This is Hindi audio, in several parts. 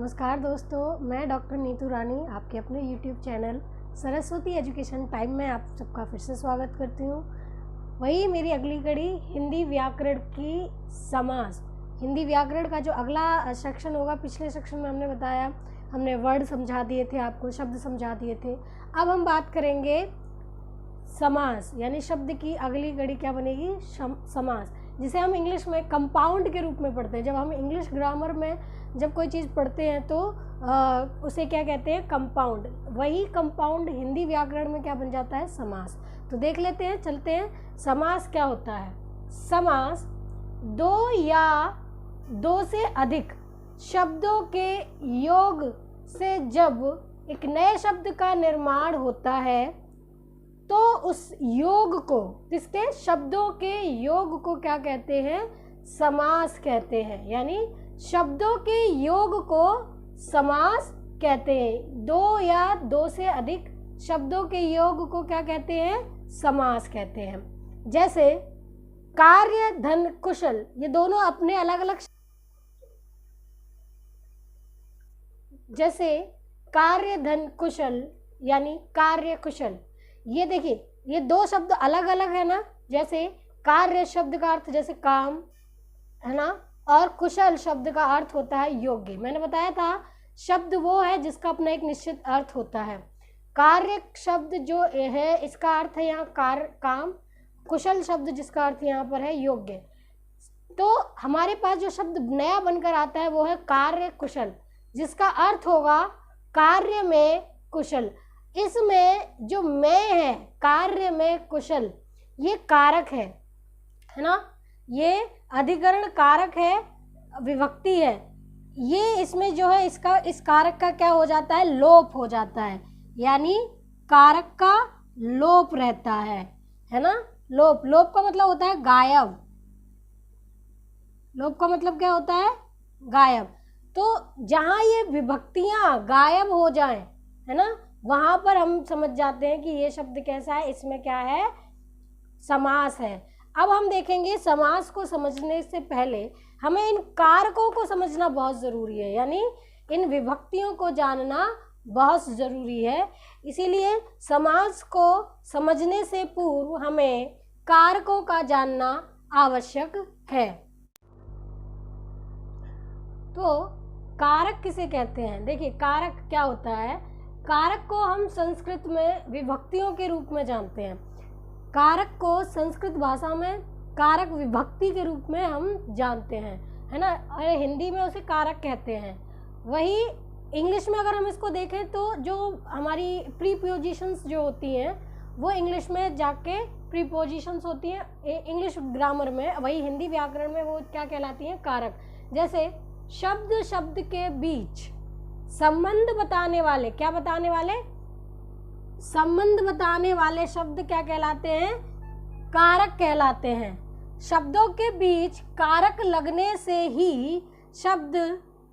नमस्कार दोस्तों, मैं डॉक्टर नीतू रानी आपके अपने YouTube channel Saraswati education time में आप सबका फिर से स्वागत करती हूँ। वही मेरी अगली कड़ी हिंदी व्याकरण की समास। हिंदी व्याकरण का जो अगला सेक्शन होगा, पिछले सेक्शन में हमने बताया, हमने वर्ड समझा दिए थे, आपको शब्द समझा दिए थे। अब हम बात करेंगे समास, यानी शब्द की अगली कड़ी क्या बनेगी, समास, जिसे हम इंग्लिश में कंपाउंड के रूप में पढ़ते हैं। जब हम इंग्लिश ग्रामर में जब कोई चीज़ पढ़ते हैं तो उसे क्या कहते हैं, कंपाउंड। वही कंपाउंड हिंदी व्याकरण में क्या बन जाता है, समास। तो देख लेते हैं, चलते हैं, समास क्या होता है। समास दो या दो से अधिक शब्दों के योग से जब एक नए शब्द का निर्माण होता है तो उस योग को, किसके, शब्दों के योग को क्या कहते हैं, समास कहते हैं। यानी शब्दों के योग को समास कहते हैं। दो या दो से अधिक शब्दों के योग को क्या कहते हैं, समास कहते हैं। जैसे कार्य, धन, कुशल, ये दोनों अपने अलग अलग, जैसे कार्य, धन, कुशल यानी कार्य, कुशल, ये देखिए, ये दो शब्द अलग अलग है ना। जैसे कार्य शब्द का अर्थ जैसे काम है ना, और कुशल शब्द का अर्थ होता है योग्य। मैंने बताया था शब्द वो है जिसका अपना एक निश्चित अर्थ होता है। कार्य शब्द जो है इसका अर्थ है यहाँ काम, कुशल शब्द जिसका अर्थ यहाँ पर है योग्य। तो हमारे पास जो शब्द नया बनकर आता है वो है कार्य कुशल, जिसका अर्थ होगा कार्य में कुशल। इसमें जो मैं है, कार्य में कुशल, ये कारक है ना, ये अधिकरण कारक है, विभक्ति है। ये इसमें जो है इसका, इस कारक का क्या हो जाता है, लोप हो जाता है। यानी कारक का लोप रहता है ना। लोप, लोप का मतलब होता है गायब। लोप का मतलब क्या होता है, गायब। तो जहाँ ये विभक्तियां गायब हो जाएं, है ना, वहां पर हम समझ जाते हैं कि ये शब्द कैसा है, इसमें क्या है, समास है। अब हम देखेंगे, समास को समझने से पहले हमें इन कारकों को समझना बहुत ज़रूरी है, यानी इन विभक्तियों को जानना बहुत ज़रूरी है। इसीलिए समास को समझने से पूर्व हमें कारकों का जानना आवश्यक है। तो कारक किसे कहते हैं, देखिए कारक क्या होता है। कारक को हम संस्कृत में विभक्तियों के रूप में जानते हैं। कारक को संस्कृत भाषा में कारक विभक्ति के रूप में हम जानते हैं, है ना, और हिंदी में उसे कारक कहते हैं। वही इंग्लिश में अगर हम इसको देखें तो जो हमारी प्रीपोजिशंस जो होती हैं वो इंग्लिश में जाके प्रीपोजिशंस होती हैं इंग्लिश ग्रामर में, वही हिंदी व्याकरण में वो क्या कहलाती हैं, कारक। जैसे शब्द शब्द के बीच संबंध बताने वाले, क्या बताने वाले, संबंध बताने वाले शब्द क्या कहलाते हैं, कारक कहलाते हैं। शब्दों के बीच कारक लगने से ही शब्द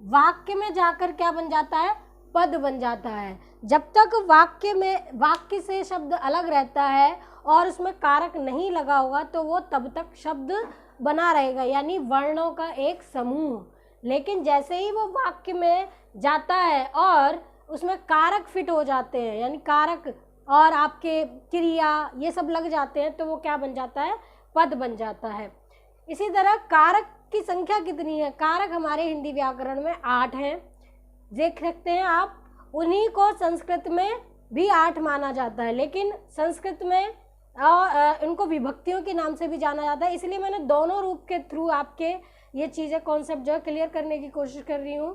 वाक्य में जाकर क्या बन जाता है, पद बन जाता है। जब तक वाक्य से शब्द अलग रहता है और उसमें कारक नहीं लगा होगा तो वो तब तक शब्द बना रहेगा, यानी वर्णों का एक समूह। लेकिन जैसे ही वो वाक्य में जाता है और उसमें कारक फिट हो जाते हैं, यानी कारक और आपके क्रिया ये सब लग जाते हैं, तो वो क्या बन जाता है, पद बन जाता है। इसी तरह कारक की संख्या कितनी है, कारक हमारे हिंदी व्याकरण में 8 हैं, देख सकते हैं आप। उन्हीं को संस्कृत में भी 8 माना जाता है, लेकिन संस्कृत में इनको विभक्तियों के नाम से भी जाना जाता है। इसलिए मैंने दोनों रूप के थ्रू आपके ये चीज़ें, कॉन्सेप्ट जो है क्लियर करने की कोशिश कर रही हूँ।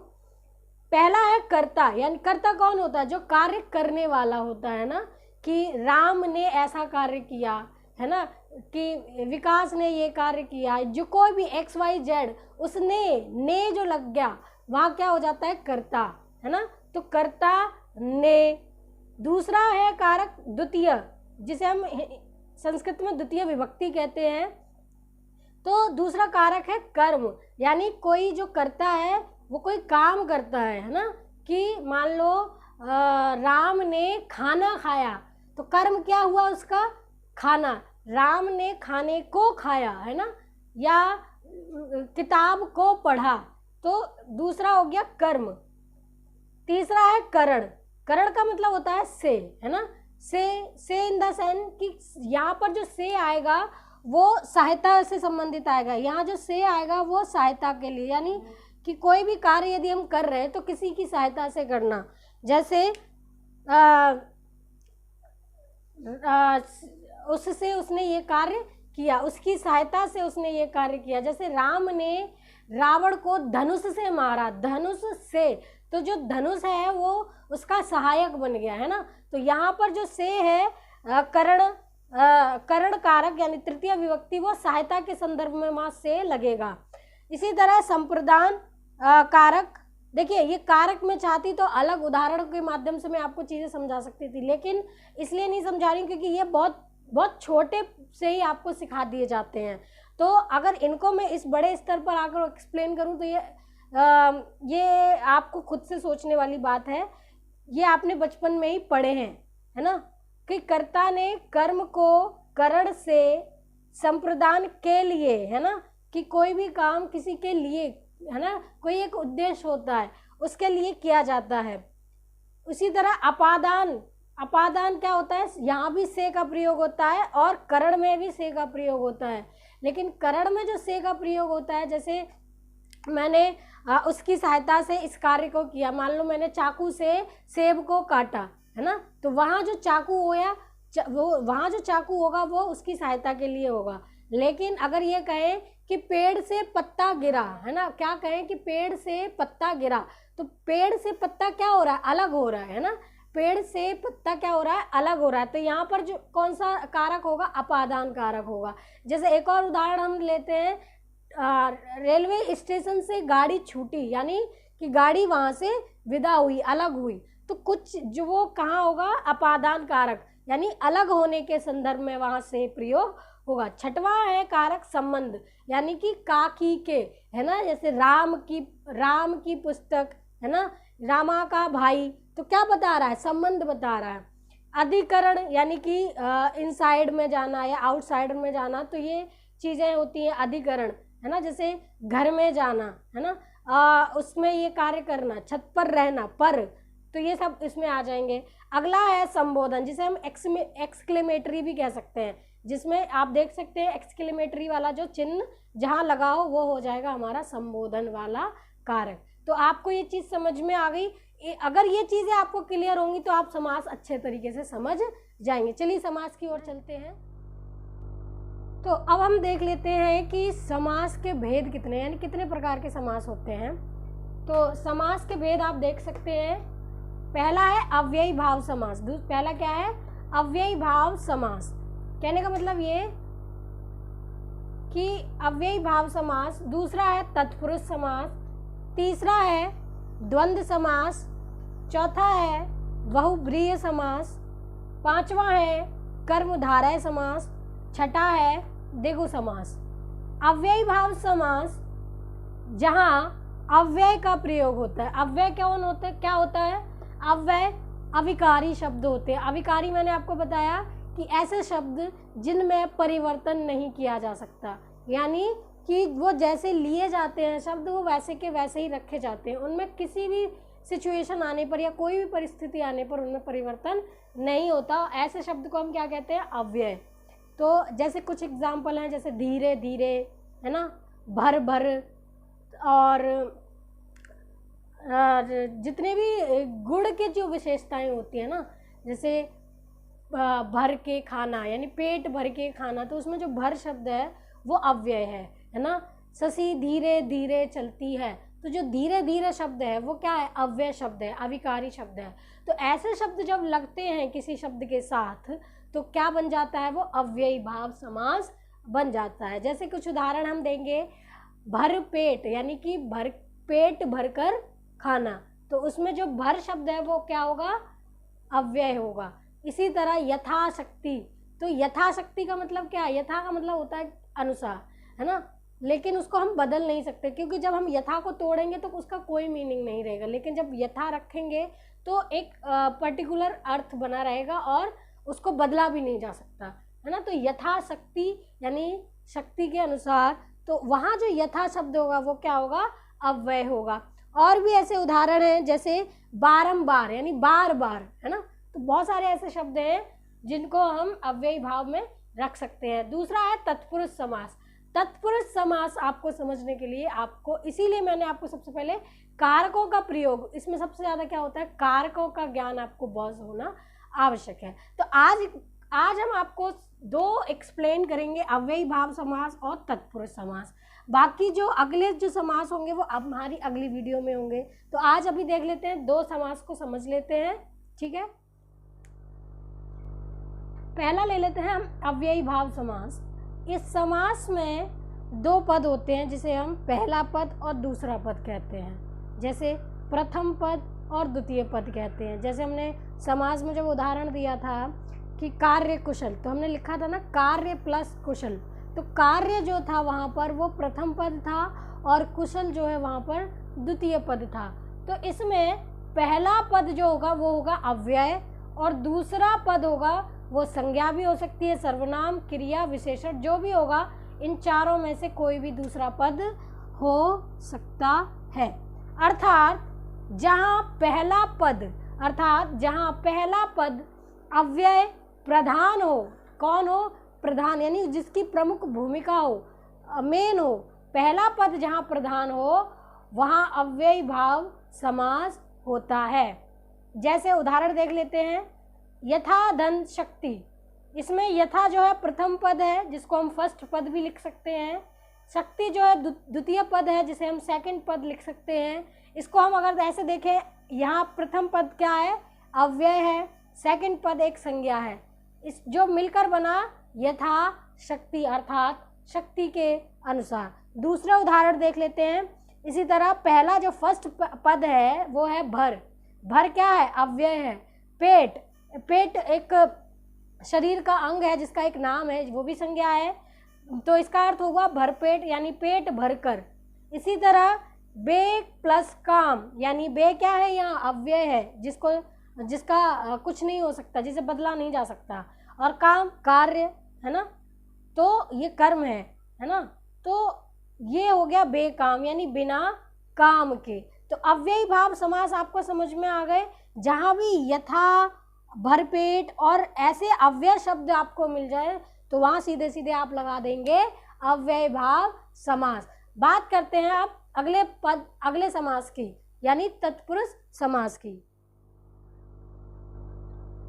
पहला है कर्ता, यानी कर्ता कौन होता है, जो कार्य करने वाला होता है ना, कि राम ने ऐसा कार्य किया, है ना, कि विकास ने ये कार्य किया, जो कोई भी XYZ, उसने ने जो लग गया वहाँ क्या हो जाता है, कर्ता, है ना। तो कर्ता ने। दूसरा है कारक द्वितीय, जिसे हम संस्कृत में द्वितीय विभक्ति कहते हैं। तो दूसरा कारक है कर्म, यानी कोई जो करता है वो कोई काम करता है ना, कि मान लो राम ने खाना खाया, तो कर्म क्या हुआ उसका, खाना। राम ने खाने को खाया, है ना, या किताब को पढ़ा, तो दूसरा हो गया कर्म। तीसरा है करण। करण का मतलब होता है से, है ना, से इन द सेंस कि यहाँ पर जो से आएगा वो सहायता से संबंधित आएगा। यहाँ जो से आएगा वो सहायता के लिए, यानी कि कोई भी कार्य यदि हम कर रहे हैं तो किसी की सहायता से करना। जैसे उससे उसने ये कार्य किया, उसकी सहायता से उसने ये कार्य किया। जैसे राम ने रावण को धनुष से मारा, धनुष से, तो जो धनुष है वो उसका सहायक बन गया, है ना। तो यहाँ पर जो से है करण कारक यानी तृतीय विभक्ति, वो सहायता के संदर्भ में वहाँ से लगेगा। इसी तरह संप्रदान कारक, देखिए ये कारक में चाहती तो अलग उदाहरण के माध्यम से मैं आपको चीज़ें समझा सकती थी, लेकिन इसलिए नहीं समझा रही क्योंकि ये बहुत छोटे से ही आपको सिखा दिए जाते हैं। तो अगर इनको मैं इस बड़े स्तर पर आकर एक्सप्लेन करूँ तो ये आपको खुद से सोचने वाली बात है। ये आपने बचपन में ही पढ़े हैं, है ना, कि कर्ता ने कर्म को करण से संप्रदान के लिए, है ना, कि कोई भी काम किसी के लिए, है ना, कोई एक उद्देश्य होता है उसके लिए किया जाता है। उसी तरह अपादान, अपादान क्या होता है, यहाँ भी से का प्रयोग होता है और करण में भी से का प्रयोग होता है। लेकिन करण में जो से का प्रयोग होता है, जैसे मैंने उसकी सहायता से इस कार्य को किया, मान लो मैंने चाकू से सेब को काटा, है ना, तो वहाँ जो चाकू होया वहाँ जो चाकू होगा वो उसकी सहायता के लिए होगा। लेकिन अगर ये कहें कि पेड़ से पत्ता गिरा, है ना, क्या कहें कि पेड़ से पत्ता गिरा, तो पेड़ से पत्ता क्या हो रहा है, अलग हो रहा है ना, पेड़ से पत्ता क्या हो रहा है, अलग हो रहा है। तो यहाँ पर जो कौन सा कारक होगा, अपादान कारक होगा। जैसे एक और उदाहरण हम लेते हैं, रेलवे स्टेशन से गाड़ी छूटी, यानी कि गाड़ी वहाँ से विदा हुई, अलग हुई, तो कुछ जो वो कहाँ होगा, अपादान कारक, यानी अलग होने के संदर्भ में वहाँ से प्रयोग होगा। छठवां है कारक संबंध, यानी कि का की के, है ना, जैसे राम की पुस्तक, है ना, रामा का भाई, तो क्या बता रहा है, संबंध बता रहा है। अधिकरण यानी कि इनसाइड में जाना या आउटसाइड में जाना, तो ये चीज़ें होती हैं अधिकरण, है ना, जैसे घर में जाना, है ना, उसमें ये कार्य करना, छत पर रहना, पर, तो ये सब इसमें आ जाएंगे। अगला है संबोधन, जिसे हम एक्सक्लेमेटरी भी कह सकते हैं, जिसमें आप देख सकते हैं एक्सक्लेमेटरी वाला जो चिन्ह जहाँ लगाओ वो हो जाएगा हमारा संबोधन वाला कारक। तो आपको ये चीज़ समझ में आ गई। अगर ये चीज़ें आपको क्लियर होंगी तो आप समास अच्छे तरीके से समझ जाएंगे। चलिए समास की ओर चलते हैं। तो अब हम देख लेते हैं कि समास के भेद कितने, यानी कितने प्रकार के समास होते हैं। तो समास के भेद आप देख सकते हैं। पहला है अव्ययी भाव समास। पहला क्या है, अव्ययी भाव समास। कहने का मतलब ये कि अव्ययी भाव समास। दूसरा है तत्पुरुष समास। तीसरा है द्वंद्व समास। चौथा है बहुब्रीहि समास। पांचवा है कर्मधारय समास। छठा है द्विगु समास। अव्ययी भाव समास जहाँ अव्यय का प्रयोग होता है। अव्यय कौन होता है, क्या होता है, अव्यय अविकारी शब्द होते हैं। अविकारी मैंने आपको बताया कि ऐसे शब्द जिनमें परिवर्तन नहीं किया जा सकता, यानी कि वो जैसे लिए जाते हैं शब्द वो वैसे के वैसे ही रखे जाते हैं, उनमें किसी भी सिचुएशन आने पर या कोई भी परिस्थिति आने पर उनमें परिवर्तन नहीं होता। ऐसे शब्द को हम क्या कहते हैं, अव्यय। तो जैसे कुछ एग्जाम्पल हैं, जैसे धीरे धीरे, है ना, भर भर, और जितने भी गुण के जो विशेषताएं होती है ना, जैसे भर के खाना यानी पेट भर के खाना, तो उसमें जो भर शब्द है वो अव्यय है ना। शशि धीरे धीरे चलती है, तो जो धीरे धीरे शब्द है वो क्या है, अव्यय शब्द है, अविकारी शब्द है। तो ऐसे शब्द जब लगते हैं किसी शब्द के साथ तो क्या बन जाता है, वो अव्ययी भाव समास बन जाता है। जैसे कुछ उदाहरण हम देंगे, भर पेट यानी कि भर पेट भरकर खाना, तो उसमें जो भर शब्द है वो क्या होगा, अव्यय होगा। इसी तरह यथाशक्ति, तो यथाशक्ति का मतलब क्या है, यथा का मतलब होता है अनुसार, है ना, लेकिन उसको हम बदल नहीं सकते क्योंकि जब हम यथा को तोड़ेंगे तो उसका कोई मीनिंग नहीं रहेगा, लेकिन जब यथा रखेंगे तो एक पर्टिकुलर अर्थ बना रहेगा और उसको बदला भी नहीं जा सकता, है ना। तो यथाशक्ति यानी शक्ति के अनुसार, तो वहाँ जो यथा शब्द होगा वो क्या होगा, अव्यय होगा। और भी ऐसे उदाहरण हैं जैसे बारंबार यानी बार बार, है ना। तो बहुत सारे ऐसे शब्द हैं जिनको हम अव्ययी भाव में रख सकते हैं। दूसरा है तत्पुरुष समास। तत्पुरुष समास आपको समझने के लिए आपको, इसीलिए मैंने आपको सबसे पहले कारकों का प्रयोग, इसमें सबसे ज़्यादा क्या होता है, कारकों का ज्ञान आपको बहुत होना आवश्यक है। तो आज हम आपको दो एक्सप्लेन करेंगे, अव्ययी भाव समास और तत्पुरुष समास। बाकी जो अगले जो समास होंगे वो अब हमारी अगली वीडियो में होंगे। तो आज अभी देख लेते हैं, दो समास को समझ लेते हैं, ठीक है। पहला ले लेते हैं हम अव्ययी भाव समास। इस समास में दो पद होते हैं जिसे हम पहला पद और दूसरा पद कहते हैं, जैसे प्रथम पद और द्वितीय पद कहते हैं। जैसे हमने समास में जब उदाहरण दिया था कि कार्य कुशल, तो हमने लिखा था ना कार्य प्लस कुशल, तो कार्य जो था वहाँ पर वो प्रथम पद था और कुशल जो है वहाँ पर द्वितीय पद था। तो इसमें पहला पद जो होगा वो होगा अव्यय और दूसरा पद होगा वो संज्ञा भी हो सकती है, सर्वनाम, क्रिया, विशेषण, जो भी होगा इन चारों में से कोई भी दूसरा पद हो सकता है। अर्थात जहाँ पहला पद अव्यय प्रधान हो, कौन हो, प्रधान यानी जिसकी प्रमुख भूमिका हो, मेन हो, पहला पद जहाँ प्रधान हो वहाँ अव्ययी भाव समास होता है। जैसे उदाहरण देख लेते हैं, यथा धन शक्ति। इसमें यथा जो है प्रथम पद है जिसको हम फर्स्ट पद भी लिख सकते हैं, शक्ति जो है द्वितीय पद है जिसे हम सेकंड पद लिख सकते हैं। इसको हम अगर ऐसे देखें, यहाँ प्रथम पद क्या है, अव्यय है, सेकंड पद एक संज्ञा है, इस जो मिलकर बना यथा शक्ति अर्थात शक्ति के अनुसार। दूसरा उदाहरण देख लेते हैं। इसी तरह पहला जो फर्स्ट पद है वो है भर। भर क्या है, अव्यय है। पेट एक शरीर का अंग है जिसका एक नाम है, वो भी संज्ञा है, तो इसका अर्थ होगा भरपेट यानी पेट भरकर। इसी तरह बे प्लस काम, यानी बे क्या है, यहाँ अव्यय है जिसका कुछ नहीं हो सकता, जिसे बदला नहीं जा सकता, और काम कार्य है ना, तो ये कर्म है ना। तो ये हो गया बेकाम यानी बिना काम के। तो अव्ययी भाव समास आपको समझ में आ गए। जहाँ भी यथा, भरपेट और ऐसे अव्यय शब्द आपको मिल जाए तो वहाँ सीधे सीधे आप लगा देंगे अव्ययी भाव समास। बात करते हैं अब अगले समास की, यानी तत्पुरुष समास की।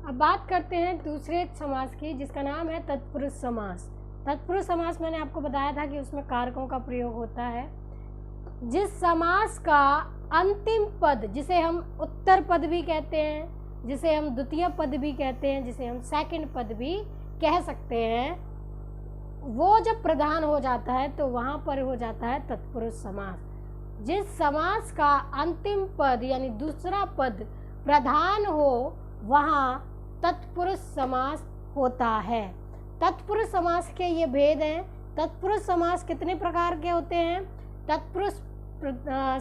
अब बात करते हैं दूसरे समास की जिसका नाम है तत्पुरुष समास। तत्पुरुष समास मैंने आपको बताया था कि उसमें कारकों का प्रयोग होता है। जिस समास का अंतिम पद, जिसे हम उत्तर पद भी कहते हैं, जिसे हम द्वितीय पद भी कहते हैं, जिसे हम सेकंड पद भी कह सकते हैं, वो जब प्रधान हो जाता है तो वहाँ पर हो जाता है तत्पुरुष समास। जिस समास का अंतिम पद यानी दूसरा पद प्रधान हो वहाँ तत्पुरुष समास होता है। तत्पुरुष समास के ये भेद हैं। तत्पुरुष समास कितने प्रकार के होते हैं? तत्पुरुष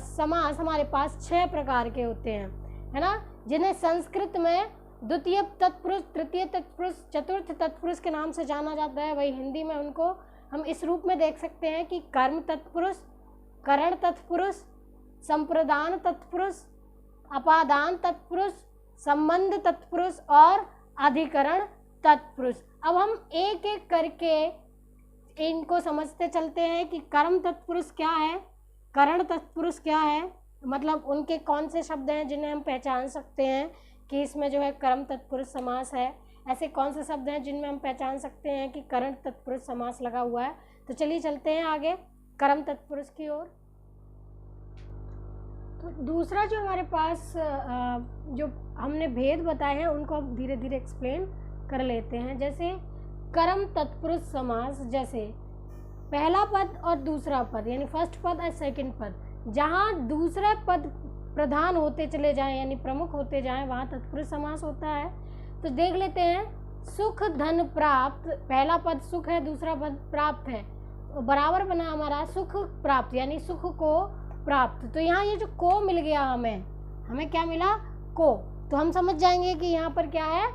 समास हमारे पास 6 प्रकार के होते हैं, है ना, जिन्हें संस्कृत में द्वितीय तत्पुरुष, तृतीय तत्पुरुष, चतुर्थ तत्पुरुष के नाम से जाना जाता है। वही हिंदी में उनको हम इस रूप में देख सकते हैं कि कर्म तत्पुरुष, करण तत्पुरुष, संप्रदान तत्पुरुष, अपादान तत्पुरुष, संबंध तत्पुरुष और अधिकरण तत्पुरुष। अब हम एक एक करके इनको समझते चलते हैं कि कर्म तत्पुरुष क्या है, करण तत्पुरुष क्या है, मतलब उनके कौन से शब्द हैं जिन्हें हम पहचान सकते हैं कि इसमें जो है कर्म तत्पुरुष समास है, ऐसे कौन से शब्द हैं जिनमें हम पहचान सकते हैं कि करण तत्पुरुष समास लगा हुआ है। तो चलिए चलते हैं आगे कर्म तत्पुरुष की ओर। तो दूसरा जो हमारे पास जो हमने भेद बताए हैं उनको अब धीरे धीरे एक्सप्लेन कर लेते हैं। जैसे कर्म तत्पुरुष समास, जैसे पहला पद और दूसरा पद यानी फर्स्ट पद और सेकंड पद, जहाँ दूसरा पद प्रधान होते चले जाएं यानी प्रमुख होते जाएं वहाँ तत्पुरुष समास होता है। तो देख लेते हैं, सुख धन प्राप्त, पहला पद सुख है, दूसरा पद प्राप्त है, तो बराबर बना हमारा सुख प्राप्त यानी सुख को प्राप्त। तो यहाँ ये जो को मिल गया हमें क्या मिला, को, तो हम समझ जाएंगे कि यहाँ पर क्या है,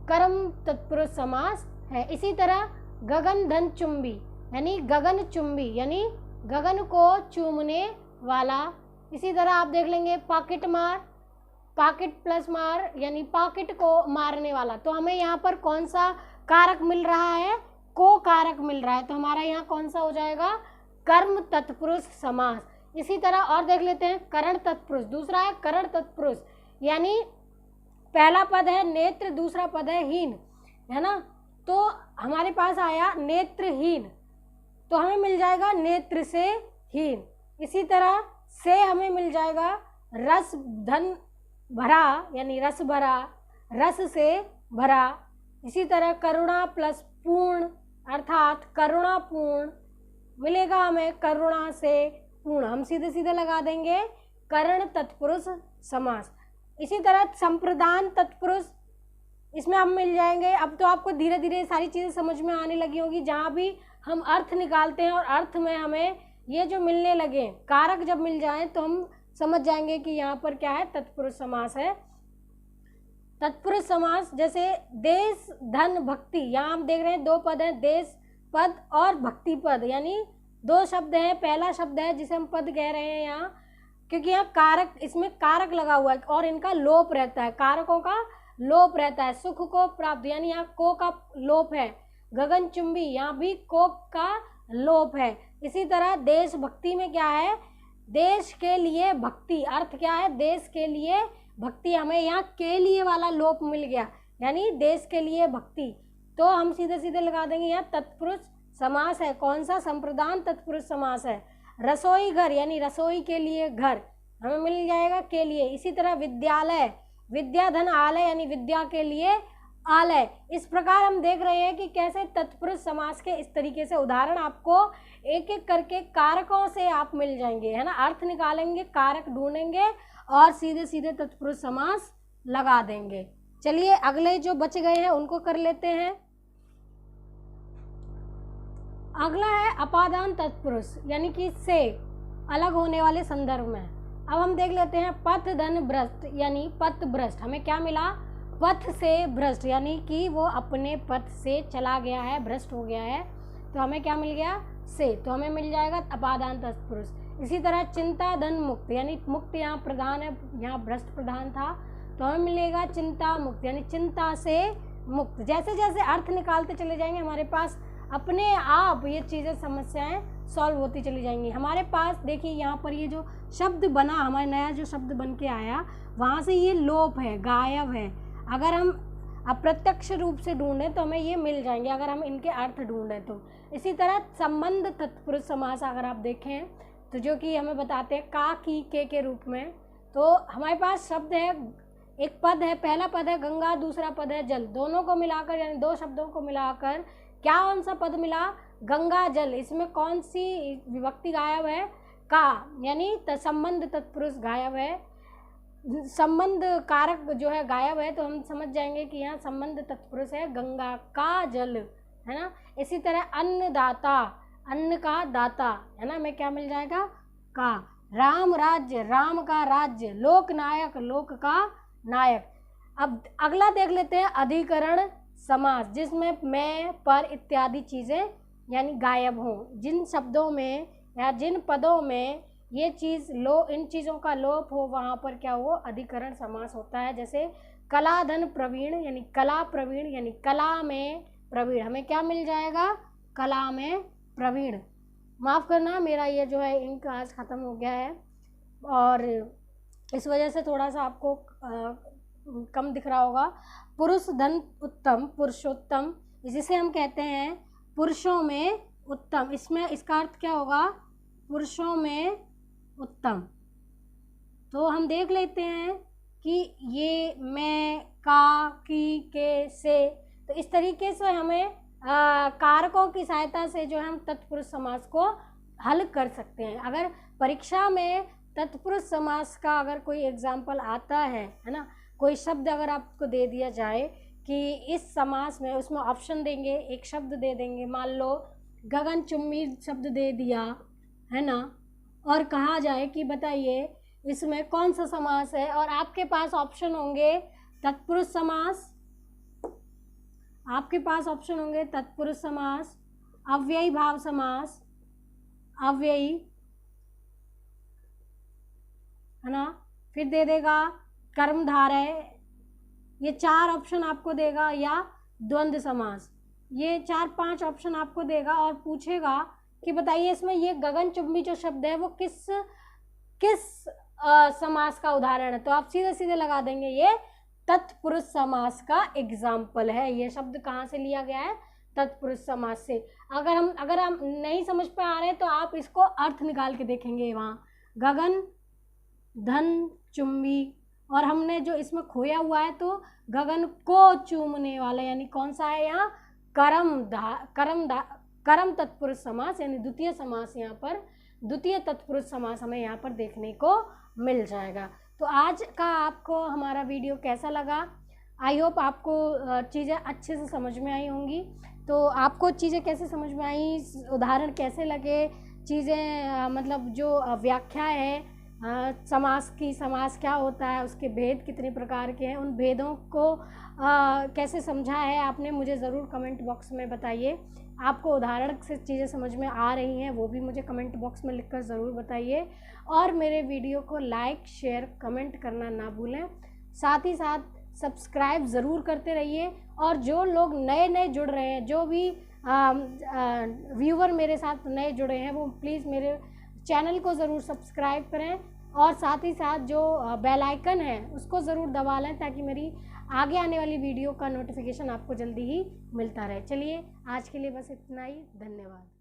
कर्म तत्पुरुष समास है। इसी तरह गगन धन चुंबी यानी गगन चुंबी यानी गगन को चूमने वाला इसी तरह आप देख लेंगे पॉकेट मार, पॉकेट प्लस मार यानी पॉकेट को मारने वाला। तो हमें यहाँ पर कौन सा कारक मिल रहा है? को कारक मिल रहा है। तो हमारा यहाँ कौन सा हो जाएगा? कर्म तत्पुरुष समास। इसी तरह और देख लेते हैं करण तत्पुरुष, दूसरा है करण तत्पुरुष, यानी पहला पद है नेत्र, दूसरा पद है हीन, है ना। तो हमारे पास आया नेत्रहीन, तो हमें मिल जाएगा नेत्र से हीन। इसी तरह से हमें मिल जाएगा रस धन भरा यानी रस भरा, रस से भरा। इसी तरह करुणा प्लस पूर्ण अर्थात करुणापूर्ण मिलेगा हमें करुणा से पूर्ण। हम सीधे सीधे लगा देंगे करण तत्पुरुष समास। इसी तरह संप्रदान तत्पुरुष, इसमें हम मिल जाएंगे। अब तो आपको धीरे धीरे सारी चीज़ें समझ में आने लगी होगी। जहाँ भी हम अर्थ निकालते हैं और अर्थ में हमें ये जो मिलने लगे कारक जब मिल जाए तो हम समझ जाएंगे कि यहाँ पर क्या है, तत्पुरुष समास है। तत्पुरुष समास जैसे देश धन भक्ति, यहाँ हम देख रहे हैं दो पद हैं, देश पद और भक्ति पद, यानी दो शब्द हैं। पहला शब्द है जिसे हम पद कह रहे हैं यहाँ, क्योंकि यहाँ कारक, इसमें कारक लगा हुआ है और इनका लोप रहता है, कारकों का लोप रहता है। सुख को प्राप्त यानी यहाँ को का लोप है। गगनचुंबी, यहाँ भी को का लोप है। इसी तरह देशभक्ति में क्या है, देश के लिए भक्ति, अर्थ क्या है, देश के लिए भक्ति। हमें यहाँ के लिए वाला लोप मिल गया, यानी देश के लिए भक्ति। तो हम सीधे सीधे लगा देंगे यहाँ तत्पुरुष समास है। कौन सा? संप्रदान तत्पुरुष समास है। रसोई घर यानी रसोई के लिए घर, हमें मिल जाएगा के लिए। इसी तरह विद्यालय, विद्याधन आलय यानी विद्या के लिए आलय। इस प्रकार हम देख रहे हैं कि कैसे तत्पुरुष समास के इस तरीके से उदाहरण आपको एक एक करके कारकों से आप मिल जाएंगे, है ना। अर्थ निकालेंगे, कारक ढूंढेंगे और सीधे सीधे तत्पुरुष समास लगा देंगे। चलिए अगले जो बच गए हैं उनको कर लेते हैं। अगला है अपादान तत्पुरुष, यानी कि से अलग होने वाले संदर्भ में। अब हम देख लेते हैं पथ धन भ्रष्ट, यानी पथ भ्रष्ट। हमें क्या मिला? पथ से भ्रष्ट, यानी कि वो अपने पथ से चला गया है, भ्रष्ट हो गया है। तो हमें क्या मिल गया? से। तो हमें मिल जाएगा अपादान तत्पुरुष। इसी तरह चिंता धन मुक्त, यानी मुक्त यहाँ प्रधान है, यहाँ भ्रष्ट प्रधान था, तो हमें मिलेगा चिंता मुक्त, यानी चिंता से मुक्त। जैसे जैसे अर्थ निकालते चले जाएंगे हमारे पास अपने आप ये चीज़ें, समस्याएं सॉल्व होती चली जाएंगी। हमारे पास देखिए यहाँ पर ये जो शब्द बना, हमारा नया जो शब्द बन के आया, वहाँ से ये लोप है, गायब है। अगर हम अप्रत्यक्ष रूप से ढूंढें तो हमें ये मिल जाएंगे, अगर हम इनके अर्थ ढूंढें तो। इसी तरह संबंध तत्पुरुष समास अगर आप देखें तो जो कि हमें बताते हैं का, की, के रूप में। तो हमारे पास शब्द है, एक पद है, पहला पद है गंगा, दूसरा पद है जल। दोनों को मिलाकर यानी दो शब्दों को मिलाकर क्या कौन सा पद मिला? गंगा जल। इसमें कौन सी विभक्ति गायब है? का, यानी संबंध तत्पुरुष गायब है, संबंध कारक जो है गायब है। तो हम समझ जाएंगे कि यहाँ संबंध तत्पुरुष है गंगा का जल, है ना। इसी तरह अन्नदाता, अन्न का दाता, है ना, हमें क्या मिल जाएगा? का। राम राज्य, राम का राज्य। लोकनायक, लोक का नायक। अब अगला देख लेते हैं अधिकरण समास, जिसमें मैं, पर इत्यादि चीज़ें यानी गायब हों। जिन शब्दों में या जिन पदों में ये चीज़ इन चीज़ों का लोप हो, वहाँ पर क्या हो? अधिकरण समास होता है। जैसे कलाधन प्रवीण, यानी कला प्रवीण, यानी कला में प्रवीण। हमें क्या मिल जाएगा? कला में प्रवीण। माफ़ करना, मेरा ये जो है इंक आज ख़त्म हो गया है और इस वजह से थोड़ा सा आपको कम दिख रहा होगा। पुरुष धन उत्तम, पुरुषोत्तम, जिसे हम कहते हैं पुरुषों में उत्तम। इसमें इसका अर्थ क्या होगा? पुरुषों में उत्तम। तो हम देख लेते हैं कि ये मैं, का, की, के, से, तो इस तरीके से हमें कारकों की सहायता से जो है हम तत्पुरुष समास को हल कर सकते हैं। अगर परीक्षा में तत्पुरुष समास का अगर कोई एग्जाम्पल आता है ना, कोई शब्द अगर आपको दे दिया जाए कि इस समास में, उसमें ऑप्शन देंगे, एक शब्द दे देंगे, मान लो गगनचुंबी शब्द दे दिया, है ना, और कहा जाए कि बताइए इसमें कौन सा समास है, और आपके पास ऑप्शन होंगे तत्पुरुष समास, आपके पास ऑप्शन होंगे तत्पुरुष समास, अव्ययी भाव समास, अव्ययी है ना। फिर दे देगा कर्मधारय, ये 4 ऑप्शन आपको देगा, या द्वंद्व समास, ये 4-5 ऑप्शन आपको देगा और पूछेगा कि बताइए इसमें ये गगनचुंबी जो शब्द है वो किस समास का उदाहरण है। तो आप सीधे सीधे लगा देंगे ये तत्पुरुष समास का एग्जाम्पल है। ये शब्द कहाँ से लिया गया है? तत्पुरुष समास से। अगर हम नहीं समझ पे आ रहे हैं तो आप इसको अर्थ निकाल के देखेंगे। वहाँ गगन, धन, चुंबी, और हमने जो इसमें खोया हुआ है तो गगन को चूमने वाला, यानी कौन सा है यहाँ? करम तत्पुरुष समास, यानी द्वितीय समास, यहाँ पर द्वितीय तत्पुरुष समास हमें यहाँ पर देखने को मिल जाएगा। तो आज का आपको हमारा वीडियो कैसा लगा? आई होप आपको चीज़ें अच्छे से समझ में आई होंगी। तो आपको चीज़ें कैसे समझ में आई, उदाहरण कैसे लगे, चीज़ें मतलब जो व्याख्या है समास की, समास क्या होता है, उसके भेद कितने प्रकार के हैं, उन भेदों को कैसे समझा है आपने, मुझे ज़रूर कमेंट बॉक्स में बताइए। आपको उदाहरण से चीज़ें समझ में आ रही हैं वो भी मुझे कमेंट बॉक्स में लिखकर ज़रूर बताइए। और मेरे वीडियो को लाइक, शेयर, कमेंट करना ना भूलें। साथ ही साथ सब्सक्राइब ज़रूर करते रहिए। और जो लोग नए जुड़ रहे हैं, जो भी व्यूवर मेरे साथ नए जुड़े हैं, वो प्लीज़ मेरे चैनल को ज़रूर सब्सक्राइब करें। और साथ ही साथ जो बेल आइकन है उसको ज़रूर दबा लें ताकि मेरी आगे आने वाली वीडियो का नोटिफिकेशन आपको जल्दी ही मिलता रहे। चलिए आज के लिए बस इतना ही। धन्यवाद।